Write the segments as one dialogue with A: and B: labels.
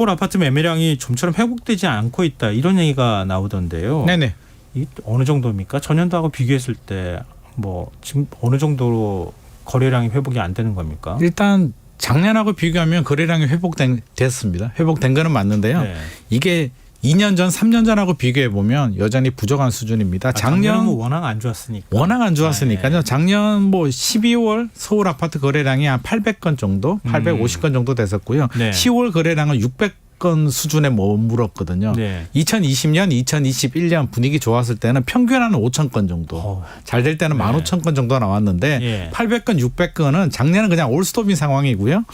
A: 서울 아파트 매매량이 좀처럼 회복되지 않고 있다 이런 얘기가 나오던데요.
B: 네네.
A: 이 어느 정도입니까? 전년도하고 비교했을 때 뭐 지금 어느 정도로 거래량이 회복이 안 되는 겁니까?
B: 일단 작년하고 비교하면 거래량이 회복됐습니다. 회복된 거는 맞는데요.
A: 네.
B: 이게 2년 전, 3년 전하고 비교해 보면 여전히 부족한 수준입니다.
A: 작년은 뭐 워낙 안 좋았으니까.
B: 워낙 안 좋았으니까요.
A: 네.
B: 작년 뭐 12월 서울 아파트 거래량이 한 800건 정도, 850건 정도 됐었고요.
A: 네.
B: 10월 거래량은 600건 수준에 머물렀거든요.
A: 네.
B: 2020년, 2021년 분위기 좋았을 때는 평균 한 5,000건 정도. 잘 될 때는
A: 네.
B: 15,000건 정도 나왔는데
A: 예.
B: 800건, 600건은 작년은 그냥 올스톱인 상황이고요.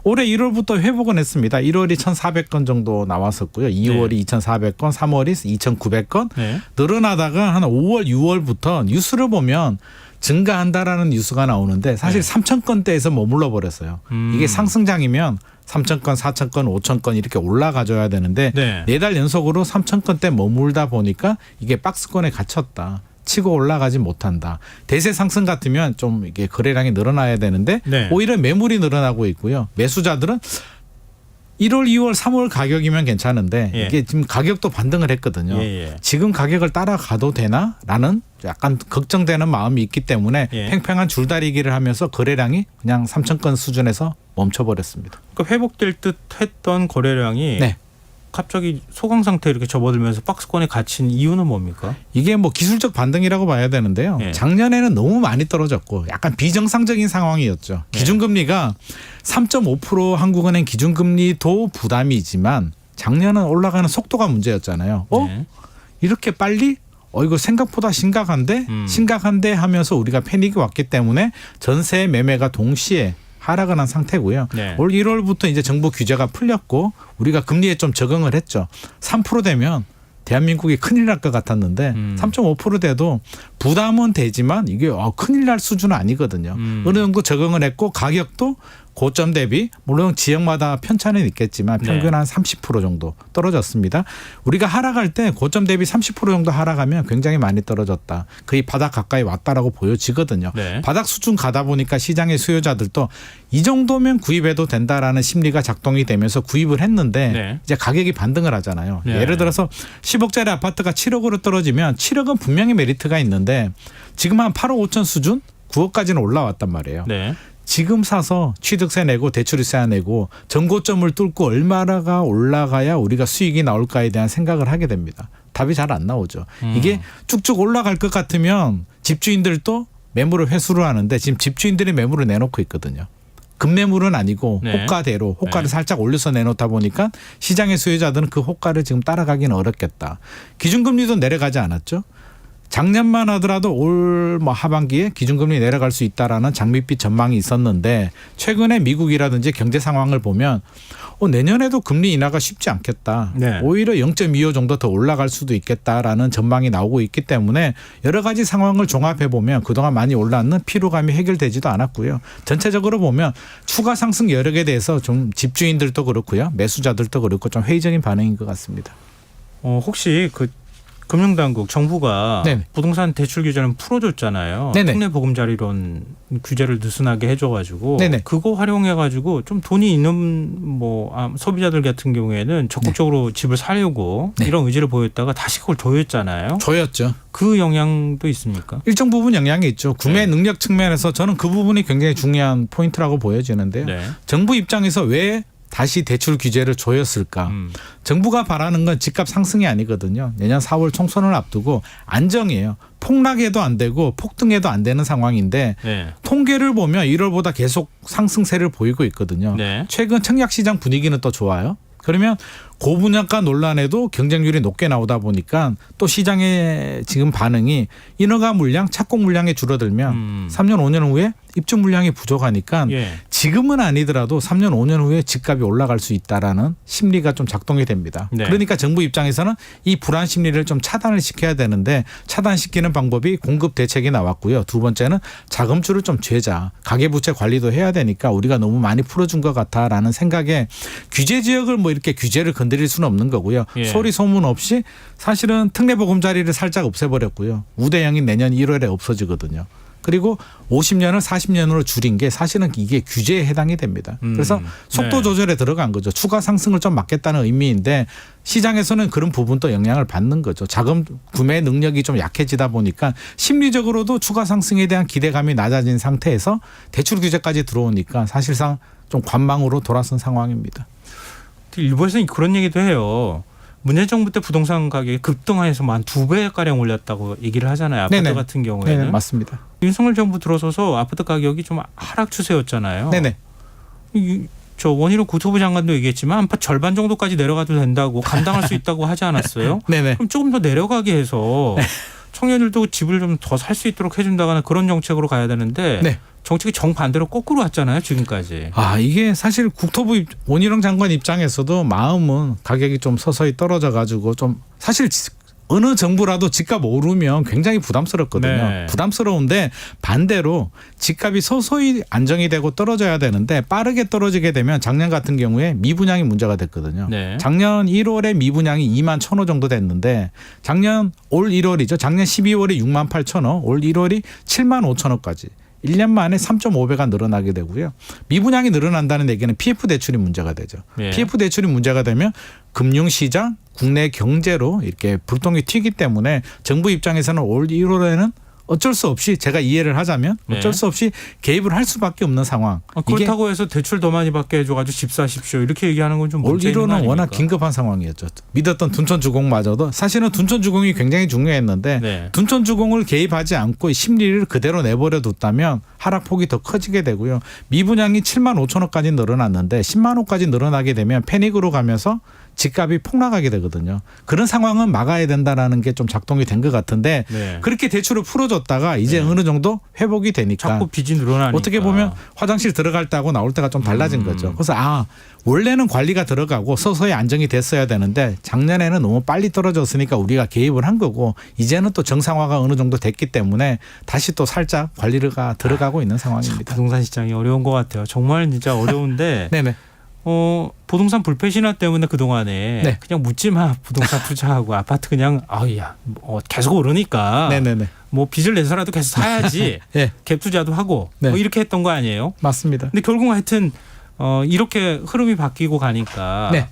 B: 올해 1월부터 회복은 했습니다. 1월이 1,400건 정도 나왔었고요. 2월이 2,400건, 3월이 2,900건.
A: 네.
B: 늘어나다가 한 5월, 6월부터 뉴스를 보면 증가한다라는 뉴스가 나오는데 사실
A: 네.
B: 3,000건대에서 머물러 버렸어요. 이게 상승장이면 3,000건, 4,000건, 5,000건 이렇게 올라가줘야 되는데
A: 네.
B: 4달 연속으로 3,000건대 머물다 보니까 이게 박스권에 갇혔다. 치고 올라가지 못한다. 대세 상승 같으면 좀 이게 거래량이 늘어나야 되는데
A: 네.
B: 오히려 매물이 늘어나고 있고요. 매수자들은 1월, 2월, 3월 가격이면 괜찮은데
A: 예.
B: 이게 지금 가격도 반등을 했거든요.
A: 예. 지금
B: 지금 가격을 따라가도 되나라는 약간 걱정되는 마음이 있기 때문에
A: 예.
B: 팽팽한 줄다리기를 하면서 거래량이 그냥 3,000건 수준에서 멈춰버렸습니다.
A: 그러니까 회복될 듯 했던 거래량이
B: 네.
A: 갑자기 소강 상태 이렇게 접어들면서 박스권에 갇힌 이유는 뭡니까?
B: 이게 뭐 기술적 반등이라고 봐야 되는데요.
A: 예.
B: 작년에는 너무 많이 떨어졌고 약간 비정상적인 상황이었죠.
A: 예.
B: 기준금리가 3.5% 한국은행 기준금리도 부담이지만 작년은 올라가는 속도가 문제였잖아요.
A: 네.
B: 이렇게 빨리? 이거 생각보다 심각한데? 심각한데 하면서 우리가 패닉이 왔기 때문에 전세 매매가 동시에 하락을 한 상태고요.
A: 네.
B: 올 1월부터 이제 정부 규제가 풀렸고 우리가 금리에 좀 적응을 했죠. 3% 되면 대한민국이 큰일 날 것 같았는데 3.5% 돼도 부담은 되지만 이게 큰일 날 수준은 아니거든요. 어느 정도 적응을 했고 가격도 고점 대비 물론 지역마다 편차는 있겠지만 평균
A: 네.
B: 한 30% 정도 떨어졌습니다. 우리가 하락할 때 고점 대비 30% 정도 하락하면 굉장히 많이 떨어졌다. 거의 바닥 가까이 왔다라고 보여지거든요.
A: 네.
B: 바닥 수준 가다 보니까 시장의 수요자들도 이 정도면 구입해도 된다라는 심리가 작동이 되면서 구입을 했는데
A: 네.
B: 이제 가격이 반등을 하잖아요.
A: 네.
B: 예를 들어서 10억짜리 아파트가 7억으로 떨어지면 7억은 분명히 메리트가 있는데 지금 한 8억 5천 수준 9억까지는 올라왔단 말이에요.
A: 네.
B: 지금 사서 취득세 내고 대출세 내고 전고점을 뚫고 얼마나 올라가야 우리가 수익이 나올까에 대한 생각을 하게 됩니다. 답이 잘 안 나오죠. 이게 쭉쭉 올라갈 것 같으면 집주인들도 매물을 회수를 하는데 지금 집주인들이 매물을 내놓고 있거든요. 급매물은 아니고
A: 네.
B: 호가대로 호가를
A: 네. 살짝
B: 살짝 올려서 내놓다 보니까 시장의 수요자들은 그 호가를 지금 따라가기는 어렵겠다. 기준금리도 내려가지 않았죠. 작년만 하더라도 올 뭐 하반기에 기준금리 내려갈 수 있다라는 장밋빛 전망이 있었는데 최근에 미국이라든지 경제 상황을 보면 내년에도 금리 인하가 쉽지 않겠다.
A: 네.
B: 오히려 0.25 정도 더 올라갈 수도 있겠다라는 전망이 나오고 있기 때문에 여러 가지 상황을 종합해 보면 그동안 많이 올랐는 피로감이 해결되지도 않았고요. 전체적으로 보면 추가 상승 여력에 대해서 좀 집주인들도 그렇고요. 매수자들도 그렇고 좀 회의적인 반응인 것 같습니다.
A: 혹시 그 금융당국 정부가
B: 네네.
A: 부동산 대출 규제는 풀어줬잖아요.
B: 네네.
A: 특례 보금자리론 규제를 느슨하게 해줘가지고
B: 네네.
A: 그거 활용해가지고 좀 돈이 있는 소비자들 같은 경우에는 적극적으로 집을 사려고
B: 네.
A: 이런 의지를 보였다가 다시 그걸 조였잖아요.
B: 조였죠.
A: 그 영향도 있습니까?
B: 일정 부분 영향이 있죠. 구매
A: 네.
B: 능력 측면에서 저는 그 부분이 굉장히 중요한 포인트라고 보여지는데요.
A: 네.
B: 정부 입장에서 왜 다시 대출 규제를 조였을까? 정부가 바라는 건 집값 상승이 아니거든요. 내년 4월 총선을 앞두고 안정이에요. 폭락해도 안 되고 폭등해도 안 되는 상황인데
A: 네.
B: 통계를 보면 1월보다 계속 상승세를 보이고 있거든요.
A: 네.
B: 최근 청약시장 분위기는 또 좋아요. 그러면 고분양가 논란에도 경쟁률이 높게 나오다 보니까 또 시장의 지금 반응이 인허가 물량, 착공 물량이 줄어들면 3년, 5년 후에 입주 물량이 부족하니까
A: 예.
B: 지금은 아니더라도 3년, 5년 후에 집값이 올라갈 수 있다라는 심리가 좀 작동이 됩니다.
A: 네.
B: 그러니까 정부 입장에서는 이 불안 심리를 좀 차단을 시켜야 되는데 차단시키는 방법이 공급 대책이 나왔고요. 두 번째는 자금줄을 좀 죄자. 가계부채 관리도 해야 되니까 우리가 너무 많이 풀어준 것 같다라는 생각에 규제 지역을 뭐 이렇게 규제를 건드릴 수는 없는 거고요.
A: 예.
B: 소리 소문 없이 사실은 특례보금자리를 살짝 없애버렸고요. 우대형이 내년 1월에 없어지거든요. 그리고 50년을 40년으로 줄인 게 사실은 이게 규제에 해당이 됩니다. 그래서 속도
A: 네.
B: 조절에 들어간 거죠. 추가 상승을 좀 막겠다는 의미인데 시장에서는 그런 부분도 영향을 받는 거죠. 자금 구매 능력이 좀 약해지다 보니까 심리적으로도 추가 상승에 대한 기대감이 낮아진 상태에서 대출 규제까지 들어오니까 사실상 좀 관망으로 돌아선 상황입니다.
A: 일부에서는 그런 얘기도 해요. 문재인 정부 때 부동산 가격이 급등해서 한 2배가량 올렸다고 얘기를 하잖아요. 아파트
B: 네네.
A: 같은 경우에는.
B: 네, 맞습니다.
A: 윤석열 정부 들어서서 아파트 가격이 좀 하락 추세였잖아요.
B: 네네.
A: 저 원희룡 국토부 장관도 얘기했지만 아파트 절반 정도까지 내려가도 된다고 감당할 수 있다고 하지 않았어요?
B: 네네.
A: 그럼 조금 더 내려가게 해서 청년들도 집을 좀 더 살 수 있도록 해준다거나 그런 정책으로 가야 되는데
B: 네.
A: 정책이 정반대로 거꾸로 왔잖아요. 지금까지.
B: 이게 사실 국토부 원희룡 장관 입장에서도 마음은 가격이 좀 서서히 떨어져 가지고 좀 사실 어느 정부라도 집값 오르면 굉장히 부담스럽거든요.
A: 네.
B: 부담스러운데 반대로 집값이 서서히 안정이 되고 떨어져야 되는데 빠르게 떨어지게 되면 작년 같은 경우에 미분양이 문제가 됐거든요.
A: 네.
B: 작년 1월에 미분양이 2만 1,000호 정도 됐는데 작년 올 1월이죠. 작년 12월에 6만 8천호, 올 1월이 7만 5천호까지. 1년 만에 3.5배가 늘어나게 되고요. 미분양이 늘어난다는 얘기는 PF 대출이 문제가 되죠.
A: 네.
B: PF 대출이 문제가 되면 금융시장, 국내 경제로 이렇게 불똥이 튀기 때문에 정부 입장에서는 올 1월에는 어쩔 수 없이 제가 이해를 하자면 어쩔
A: 네.
B: 수 없이 개입을 할 수밖에 없는 상황.
A: 그렇다고 해서 대출 더 많이 받게 해줘가지고 집 사십시오 이렇게 얘기하는 건 좀
B: 올
A: 문제 있는 거
B: 1월은
A: 아닙니까?
B: 워낙 긴급한 상황이었죠. 믿었던 둔촌주공마저도 사실은 둔촌주공이 굉장히 중요했는데
A: 네.
B: 둔촌주공을 개입하지 않고 심리를 그대로 내버려 뒀다면 하락폭이 더 커지게 되고요. 미분양이 7만 5천호까지 늘어났는데 10만 호까지 늘어나게 되면 패닉으로 가면서 집값이 폭락하게 되거든요. 그런 상황은 막아야 된다라는 게 좀 작동이 된 것 같은데
A: 네.
B: 그렇게 대출을 풀어줬다가 이제
A: 네.
B: 어느 정도 회복이 되니까
A: 자꾸 빚이 늘어나니까.
B: 어떻게 보면 화장실 들어갈 때하고 나올 때가 좀 달라진 거죠. 그래서 원래는 관리가 들어가고 서서히 안정이 됐어야 되는데 작년에는 너무 빨리 떨어졌으니까 우리가 개입을 한 거고 이제는 또 정상화가 어느 정도 됐기 때문에 다시 또 살짝 관리가 들어가고 있는 상황입니다.
A: 부동산 시장이 어려운 것 같아요. 정말 진짜 어려운데
B: 네네.
A: 부동산 불패 신화 때문에 그동안에
B: 네.
A: 그냥 묻지 마 부동산 투자하고 아파트 그냥 계속 오르니까
B: 네네네.
A: 뭐 빚을 내서라도 계속 사야지
B: 네.
A: 갭 투자도 하고
B: 네.
A: 뭐 이렇게 했던 거 아니에요?
B: 맞습니다.
A: 근데 결국 하여튼 이렇게 흐름이 바뀌고 가니까
B: 네.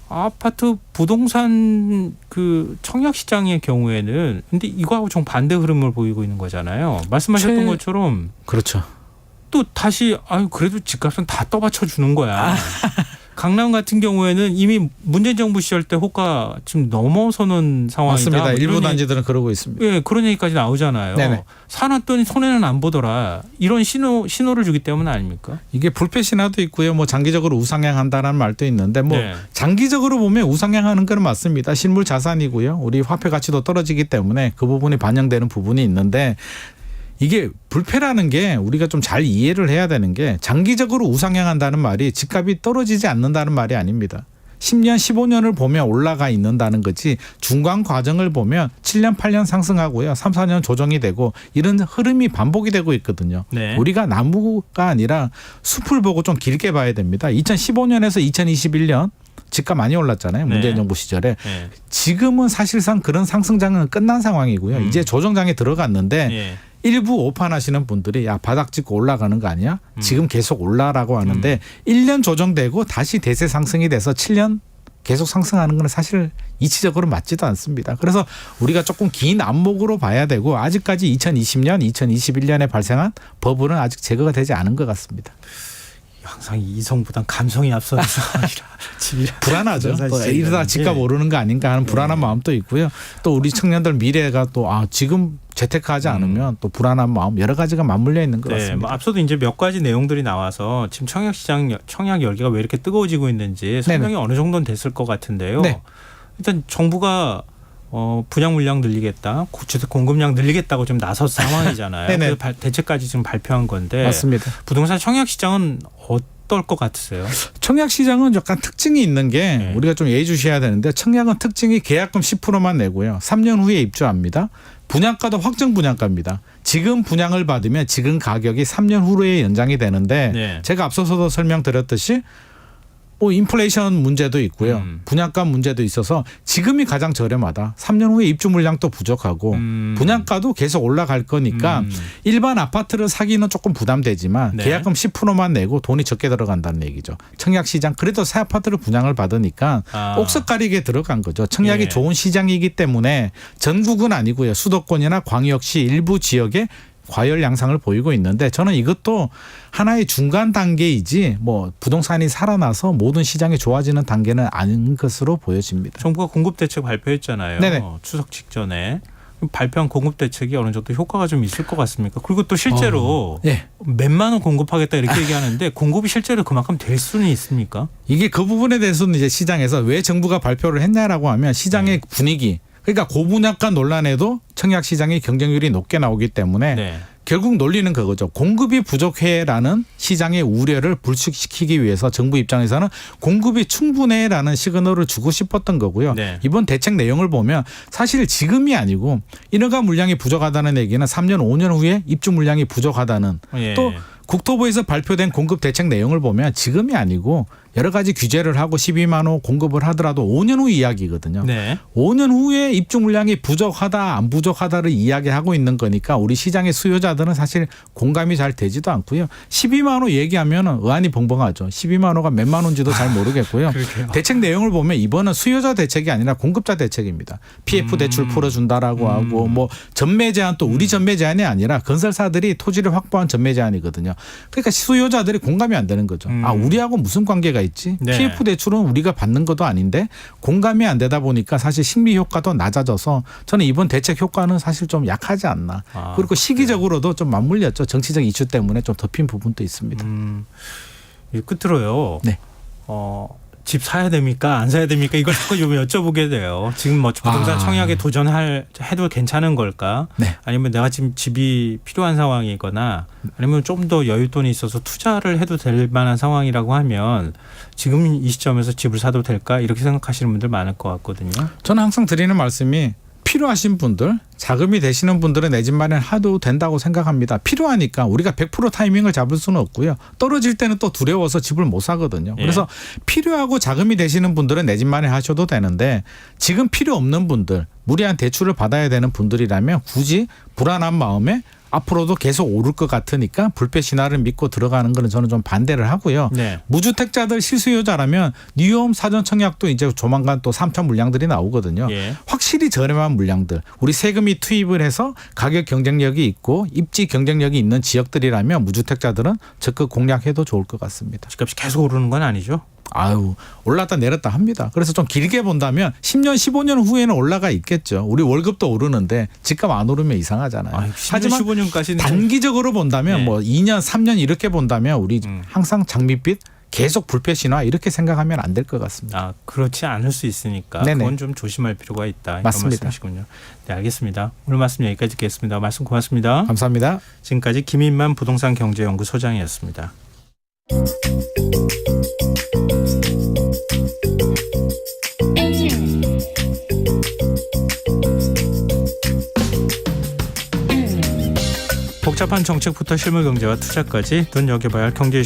A: 아파트 부동산 그 청약 시장의 경우에는 근데 이거하고 정반대 흐름을 보이고 있는 거잖아요. 말씀하셨던 것처럼
B: 그렇죠.
A: 또 다시 그래도 집값은 다 떠받쳐 주는 거야. 강남 같은 경우에는 이미 문재인 정부 시절 때 호가 지금 넘어서는 상황이다.
B: 맞습니다.
A: 뭐 이런
B: 일부 단지들은 그러고 있습니다.
A: 예, 그런 얘기까지 나오잖아요.
B: 네네.
A: 사놨더니 손해는 안 보더라. 이런 신호를 주기 때문 아닙니까?
B: 이게 불패 신화도 있고요. 뭐 장기적으로 우상향한다는 말도 있는데 뭐
A: 네.
B: 장기적으로 보면 우상향하는 건 맞습니다. 실물 자산이고요. 우리 화폐 가치도 떨어지기 때문에 그 부분이 반영되는 부분이 있는데 이게 불패라는 게 우리가 좀 잘 이해를 해야 되는 게 장기적으로 우상향한다는 말이 집값이 떨어지지 않는다는 말이 아닙니다. 10년, 15년을 보면 올라가 있는다는 거지 중간 과정을 보면 7년, 8년 상승하고요. 3, 4년 조정이 되고 이런 흐름이 반복이 되고 있거든요.
A: 네.
B: 우리가 나무가 아니라 숲을 보고 좀 길게 봐야 됩니다. 2015년에서 2021년 집값 많이 올랐잖아요. 문재인
A: 네.
B: 정부 시절에.
A: 네.
B: 지금은 사실상 그런 상승장은 끝난 상황이고요. 이제 조정장에 들어갔는데
A: 예.
B: 일부 오판하시는 분들이 바닥 찍고 올라가는 거 아니야? 지금 계속 올라라고 하는데 1년 조정되고 다시 대세 상승이 돼서 7년 계속 상승하는 건 사실 이치적으로 맞지도 않습니다. 그래서 우리가 조금 긴 안목으로 봐야 되고 아직까지 2020년, 2021년에 발생한 버블은 아직 제거가 되지 않은 것 같습니다.
A: 항상 이성보단 감성이 앞서는 상황이라
B: 불안하죠. 또 이러다 집값 오르는 거 아닌가 하는 불안한 마음도 있고요. 또 우리 청년들 미래가 또 지금 재테크하지 않으면 또 불안한 마음 여러 가지가 맞물려 있는 것 같습니다.
A: 뭐 앞서도 이제 몇 가지 내용들이 나와서 지금 청약 열기가 왜 이렇게 뜨거워지고 있는지 설명이 어느 정도는 됐을 것 같은데요.
B: 네.
A: 일단 정부가 분양 물량 늘리겠다, 주택 공급량 늘리겠다고 좀 나선 상황이잖아요.
B: 네네.
A: 그래서 대책까지 지금 발표한 건데
B: 맞습니다.
A: 부동산 청약 시장은 어떨 것 같으세요?
B: 청약 시장은 약간 특징이 있는 게 우리가 좀 예의주시해야 되는데 청약은 특징이 계약금 10%만 내고요. 3년 후에 입주합니다. 분양가도 확정 분양가입니다. 지금 분양을 받으면 지금 가격이 3년 후에 연장이 되는데
A: 네.
B: 제가 앞서서도 설명드렸듯이 뭐 인플레이션 문제도 있고요. 분양가 문제도 있어서 지금이 가장 저렴하다. 3년 후에 입주 물량도 부족하고 분양가도 계속 올라갈 거니까 일반 아파트를 사기는 조금 부담되지만
A: 네.
B: 계약금 10%만 내고 돈이 적게 들어간다는 얘기죠. 청약 시장 그래도 새 아파트를 분양을 받으니까 옥석 가리게 들어간 거죠. 청약이
A: 예.
B: 좋은 시장이기 때문에 전국은 아니고요. 수도권이나 광역시 일부 지역에 과열 양상을 보이고 있는데 저는 이것도 하나의 중간 단계이지 뭐 부동산이 살아나서 모든 시장이 좋아지는 단계는 아닌 것으로 보여집니다.
A: 정부가 공급 대책 발표했잖아요.
B: 네네.
A: 추석 직전에 발표한 공급 대책이 어느 정도 효과가 좀 있을 것 같습니까? 그리고 또 실제로
B: 예.
A: 몇만 원 공급하겠다 이렇게 얘기하는데 공급이 실제로 그만큼 될 수는 있습니까?
B: 이게 그 부분에 대해서는 이제 시장에서 왜 정부가 발표를 했냐라고 하면 시장의 분위기 그러니까 고분양가 논란에도 청약 시장의 경쟁률이 높게 나오기 때문에
A: 네.
B: 결국 논리는 그거죠. 공급이 부족해라는 시장의 우려를 불식시키기 위해서 정부 입장에서는 공급이 충분해라는 시그널을 주고 싶었던 거고요.
A: 네.
B: 이번 대책 내용을 보면 사실 지금이 아니고 인허가 물량이 부족하다는 얘기는 3년 5년 후에 입주 물량이 부족하다는
A: 예.
B: 또 국토부에서 발표된 공급 대책 내용을 보면 지금이 아니고 여러 가지 규제를 하고 12만 호 공급을 하더라도 5년 후 이야기거든요.
A: 네.
B: 5년 후에 입주 물량이 부족하다 안 부족하다를 이야기하고 있는 거니까 우리 시장의 수요자들은 사실 공감이 잘 되지도 않고요. 12만 호 얘기하면 의안이 벙벙하죠. 12만 호가 몇만 원인지도 잘 모르겠고요.
A: 그러게요.
B: 대책 내용을 보면 이번은 수요자 대책이 아니라 공급자 대책입니다. PF 대출 풀어준다라고 하고 뭐 전매 제한 또 우리 전매 제한이 아니라 건설사들이 토지를 확보한 전매 제한이거든요. 그러니까 수요자들이 공감이 안 되는 거죠. 아 우리하고 무슨 관계가 있지?
A: 네.
B: PF 대출은 우리가 받는 것도 아닌데 공감이 안 되다 보니까 사실 심리 효과도 낮아져서 저는 이번 대책 효과는 사실 좀 약하지 않나. 그리고 시기적으로도 좀 맞물렸죠. 정치적 이슈 때문에 좀 덮인 부분도 있습니다.
A: 이 끝으로요.
B: 네.
A: 집 사야 됩니까? 안 사야 됩니까? 이걸 자꾸 좀 여쭤보게 돼요. 지금 뭐 부동산 청약에 해도 괜찮은 걸까?
B: 네.
A: 아니면 내가 지금 집이 필요한 상황이거나 아니면 좀 더 여윳돈이 있어서 투자를 해도 될 만한 상황이라고 하면 지금 이 시점에서 집을 사도 될까? 이렇게 생각하시는 분들 많을 것 같거든요.
B: 저는 항상 드리는 말씀이 필요하신 분들, 자금이 되시는 분들은 내 집 마련해도 된다고 생각합니다. 필요하니까 우리가 100% 타이밍을 잡을 수는 없고요. 떨어질 때는 또 두려워서 집을 못 사거든요. 그래서 필요하고 자금이 되시는 분들은 내 집 마련하셔도 되는데 지금 필요 없는 분들, 무리한 대출을 받아야 되는 분들이라면 굳이 불안한 마음에 앞으로도 계속 오를 것 같으니까 불패 신화를 믿고 들어가는 거는 저는 좀 반대를 하고요.
A: 네.
B: 무주택자들 실수요자라면 뉴홈 사전 청약도 이제 조만간 또 3천 물량들이 나오거든요.
A: 예.
B: 확실히 저렴한 물량들, 우리 세금이 투입을 해서 가격 경쟁력이 있고 입지 경쟁력이 있는 지역들이라면 무주택자들은 적극 공략해도 좋을 것 같습니다.
A: 집값이 계속 오르는 건 아니죠?
B: 아유, 올랐다 내렸다 합니다. 그래서 좀 길게 본다면 10년, 15년 후에는 올라가 있겠죠. 우리 월급도 오르는데 집값 안 오르면 이상하잖아요.
A: 10년,
B: 하지만
A: 15년까지는
B: 단기적으로 본다면
A: 네.
B: 뭐 2년, 3년 이렇게 본다면 우리 항상 장밋빛 계속 불패 신화 이렇게 생각하면 안 될 것 같습니다.
A: 그렇지 않을 수 있으니까
B: 네네.
A: 그건 좀 조심할 필요가 있다. 이런
B: 맞습니다.
A: 말씀이시군요. 네, 알겠습니다. 오늘 말씀 여기까지 듣겠습니다. 말씀 고맙습니다.
B: 감사합니다.
A: 지금까지 김인만 부동산 경제연구소장이었습니다. 복잡한 정책부터 실물 경제와 투자까지 눈여겨봐야 할 경제